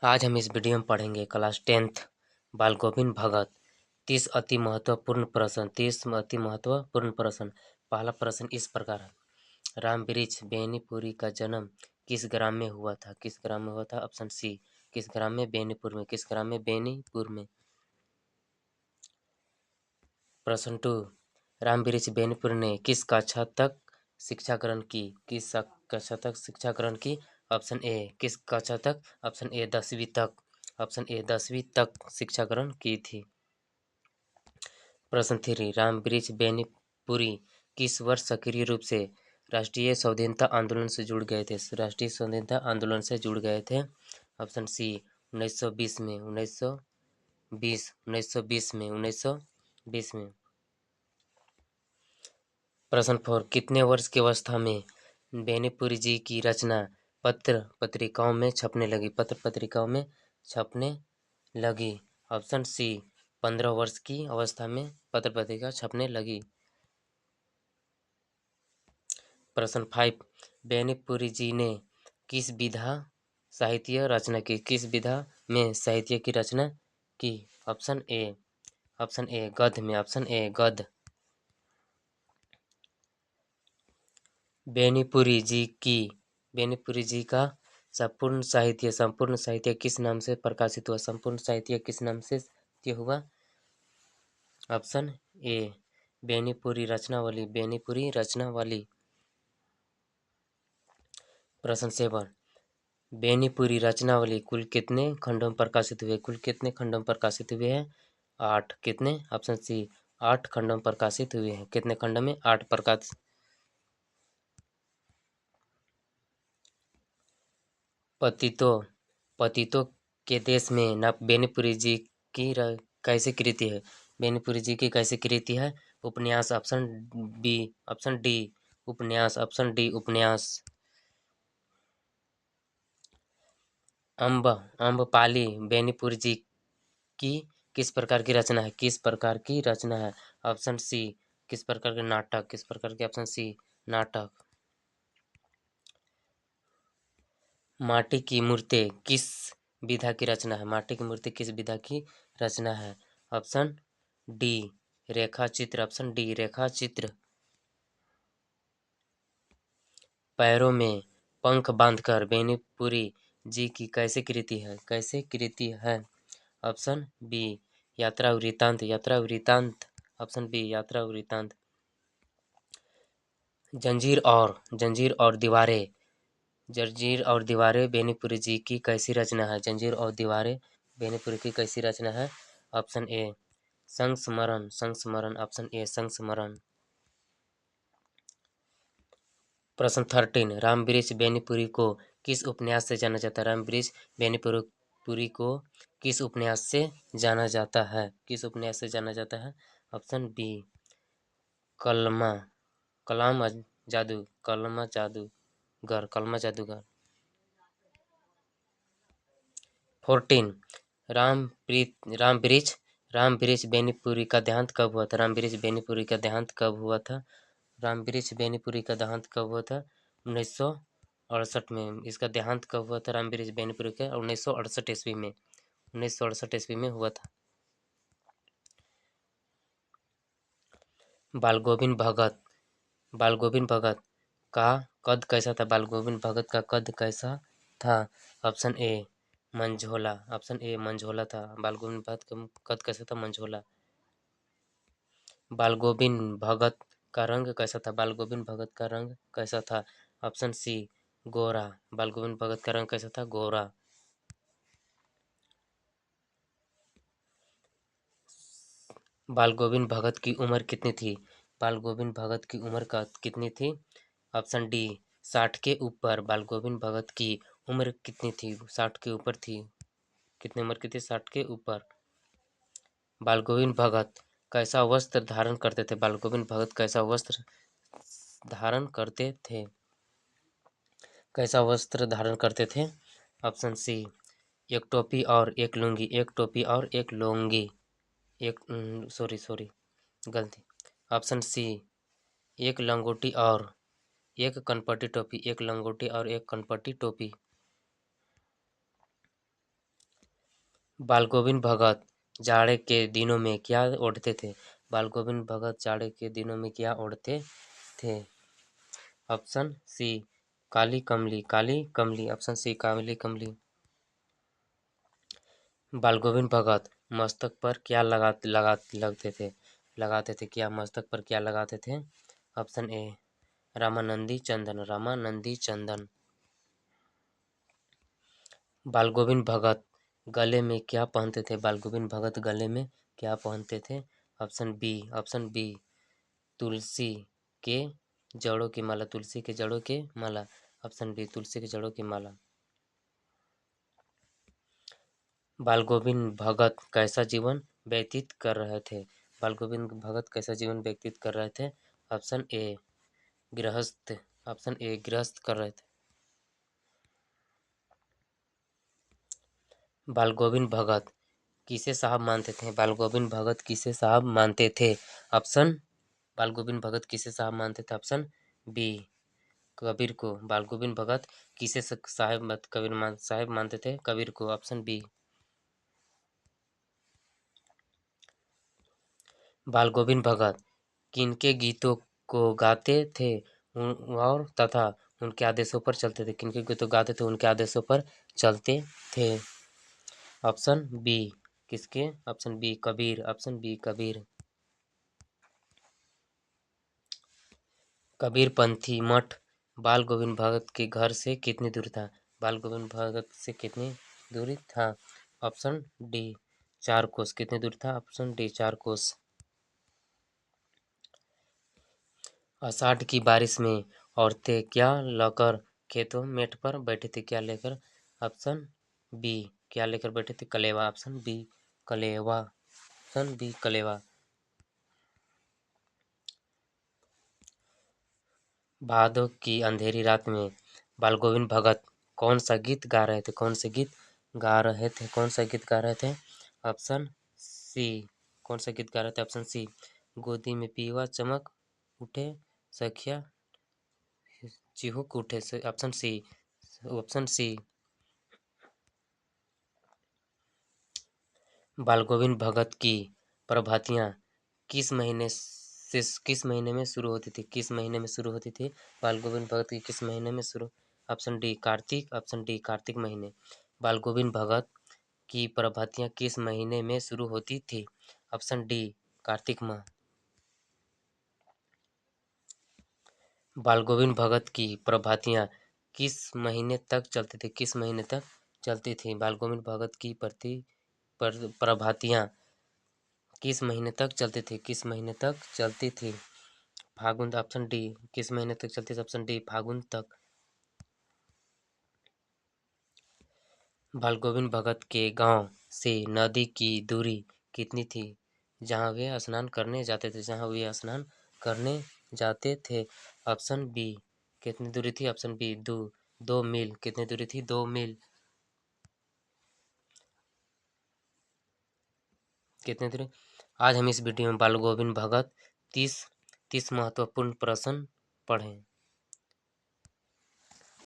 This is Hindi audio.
आज हम इस वीडियो में पढ़ेंगे क्लास 10th बाल गोविंद भगत 30 अति महत्वपूर्ण प्रश्न। पहला प्रश्न इस प्रकार है। राम वृक्ष बेनीपुरी का जन्म किस ग्राम में हुआ था? ऑप्शन सी किस ग्राम में? बेनीपुर में। किस ग्राम में? बेनीपुर में। प्रश्न 2, राम वृक्ष बेनीपुर ने किस कक्षा तक शिक्षा ग्रहण की? किस कक्षा तक शिक्षा ग्रहण की? ऑप्शन ए किस कक्षा तक? ऑप्शन ए 10वीं तक। ऑप्शन ए 10वीं तक शिक्षा ग्रहण की थी। प्रश्न 3, राम वृक्ष बेनीपुरी किस वर्ष सक्रिय रूप से राष्ट्रीय स्वाधीनता आंदोलन से जुड़ गए थे? राष्ट्रीय स्वाधीनता आंदोलन से जुड़ गए थे। ऑप्शन सी 1920 में। 1920 में। 1920 में। प्रश्न 4, कितने वर्ष की अवस्था में बेनीपुरी जी की रचना पत्र पत्रिकाओं में छपने लगी? ऑप्शन सी 15 वर्ष की अवस्था में पत्र पत्रिका छपने लगी। प्रश्न 5, बेनीपुरी जी ने किस विधा साहित्य रचना की? किस विधा में साहित्य की रचना की? ऑप्शन ए गद्य में। ऑप्शन ए गद्य। बेनीपुरी जी का संपूर्ण साहित्य किस नाम से प्रकाशित हुआ? संपूर्ण साहित्य किस नाम से हुआ? Option A Benipuri Rachnavali. प्रश्न 7, बेनीपुरी रचनावली कुल कितने खंडों में प्रकाशित हुए? कुल कितने खंडों में प्रकाशित हुए हैं? 8। कितने? ऑप्शन सी 8 खंडों में प्रकाशित हुए हैं। कितने खंडों में? 8 प्रकाशित। पतितों के देश में बेनीपुरी जी की कैसी कृति है? बेनीपुरी जी की कैसी कृति है? उपन्यास। ऑप्शन डी उपन्यास। ऑप्शन डी उपन्यास। अम्बपाली बेनीपुरी जी की किस प्रकार की रचना है? किस प्रकार की रचना है? ऑप्शन सी किस प्रकार के नाटक? किस प्रकार के? ऑप्शन सी नाटक। माटी की मूर्ति किस विधा की रचना है? माटी की मूर्ति किस विधा की रचना है? ऑप्शन डी रेखा चित्र। ऑप्शन डी रेखा चित्र। पैरों में पंख बांधकर बेनीपुरी जी की कैसी कृति है? कैसे कृति है? ऑप्शन बी यात्रा वृत्तांत। ऑप्शन बी यात्रा वृत्तांत। जंजीर और दीवारें बेनीपुरी जी की कैसी रचना है? जंजीर और दीवारें बेनीपुरी की कैसी रचना है? ऑप्शन ए संस्मरण। ऑप्शन ए संस्मरण। प्रश्न 13, राम वृक्ष बेनीपुरी को किस उपन्यास से जाना जाता है? राम वृक्ष बेनीपुरी को किस उपन्यास से जाना जाता है? किस उपन्यास से जाना जाता है? ऑप्शन बी कलमा जादूगर। 14, राम वृक्ष बेनीपुरी का देहांत कब हुआ था? राम वृक्ष बेनीपुरी का देहांत कब हुआ था? राम वृक्ष बेनीपुरी का देहांत कब हुआ था? 1968 में। इसका देहांत कब हुआ था? राम वृक्ष बेनीपुरी का 1968 ईस्वी में। 1968 ईस्वी में हुआ था। बाल गोविंद भगत का कद कैसा था? बाल गोविंद भगत का कद कैसा था? Option A Manjhola. Option A Manjhola था। बाल गोविंद भगत का कद कैसा था? मंझोला। बाल गोविंद भगत का रंग कैसा था? बाल गोविंद भगत का रंग कैसा था? ऑप्शन सी गोरा। बाल गोविंद भगत का रंग कैसा था? गोरा। बाल गोविंद भगत की उम्र कितनी थी? बाल गोविंद भगत की उम्र कितनी थी? ऑप्शन डी 60 के ऊपर। बाल गोविंद भगत की उम्र कितनी थी? 60 के ऊपर थी। कितनी उम्र की थी? 60 के ऊपर। बाल गोविंद भगत कैसा वस्त्र धारण करते थे? बाल गोविंद भगत कैसा वस्त्र धारण करते थे? कैसा वस्त्र धारण करते थे? ऑप्शन सी एक टोपी और एक लुंगी। एक टोपी और एक लुंगी। सॉरी गलती। ऑप्शन सी एक लंगोटी और एक कनपटी टोपी। एक लंगोटी और एक कनपटी टोपी। बाल गोविंद भगत जाड़े के दिनों में क्या ओढ़ते थे? बाल गोविंद भगत जाड़े के दिनों में क्या ओढ़ते थे? ऑप्शन सी काली कमली, काली कमली, ऑप्शन सी काली कमली। बाल गोविंद भगत मस्तक पर क्या लगाते थे, क्या मस्तक पर क्या लगाते थे? ऑप्शन ए रामानंदी चंदन, रामानंदी चंदन। बाल गोविंद भगत गले में क्या पहनते थे? बाल गोविंद भगत गले में क्या पहनते थे? ऑप्शन बी तुलसी के जड़ों की माला, तुलसी के जड़ों के माला, ऑप्शन बी तुलसी के जड़ों की माला। बाल गोविंद भगत कैसा जीवन व्यतीत कर रहे थे? बाल गोविंद भगत कैसा जीवन व्यतीत कर रहे थे? ऑप्शन ए गृहस्थ, ऑप्शन ए गृहस्थ कर रहे थे। बाल गोविंद भगत किसे साहब मानते थे? बाल गोविंद भगत किसे साहब मानते थे? ऑप्शन बाल गोविंद भगत किसे साहब मानते थे? ऑप्शन बी कबीर को। बाल गोविंद भगत किसे साहब मानते थे? कबीर को, ऑप्शन बी। बाल गोविंद भगत किनके गीतों को गाते थे और तथा उनके आदेशों पर चलते थे? किनके गीतों गाते थे, उनके आदेशों पर चलते थे? ऑप्शन बी किसके? Option B Kabir, option B Kabir. कबीरपंथी मठ बाल गोविंद भगत के घर से कितनी दूर था? बाल गोविंद भगत से कितनी दूरी था? ऑप्शन डी 4 कोस। कितनी दूर था? ऑप्शन डी 4 कोस। आषाढ़ की बारिश में औरतें क्या लेकर खेतों मेट पर बैठी थी? क्या लेकर? ऑप्शन बी क्या लेकर बैठी थी? कलेवा, ऑप्शन बी कलेवा, ऑप्शन बी कलेवा। भादों की अंधेरी रात में बाल गोविंद भगत कौन सा गीत गा रहे थे? कौन से गीत गा रहे थे? कौन सा गीत गा रहे थे? ऑप्शन सी कौन सा गीत गा रहे थे? ऑप्शन सी गोदी में पीवा चमक उठे सखिया चिहुक उठे से, ऑप्शन सी, ऑप्शन सी। बाल गोविंद भगत की प्रभातियां किस महीने में शुरू होती थी? किस महीने में शुरू होती थी? बाल गोविंद भगत की किस महीने में शुरू? Option D Kartik, option D Kartik महीने। बाल गोविंद भगत की प्रभातियां किस महीने में शुरू होती थी? ऑप्शन डी कार्तिक माह। बाल गोविंद भगत की प्रभातियां किस महीने तक चलती थी? किस महीने तक चलती थी? बाल गोविंद भगत की प्रभातियां किस महीने तक चलती थी? किस महीने तक चलती थी? फागुन, ऑप्शन डी। किस महीने तक चलती थी? ऑप्शन डी फागुन तक। बाल गोविंद भगत के गांव से नदी की दूरी कितनी थी जहां वे स्नान करने जाते थे? जहां वे स्नान करने जाते थे? ऑप्शन बी कितनी दूरी थी? ऑप्शन बी 2 मील। कितनी दूरी थी? 2 मील। कितनी दूरी? आज हम इस वीडियो में बाल गोविंद भगत 30 महत्वपूर्ण प्रश्न पढ़ें।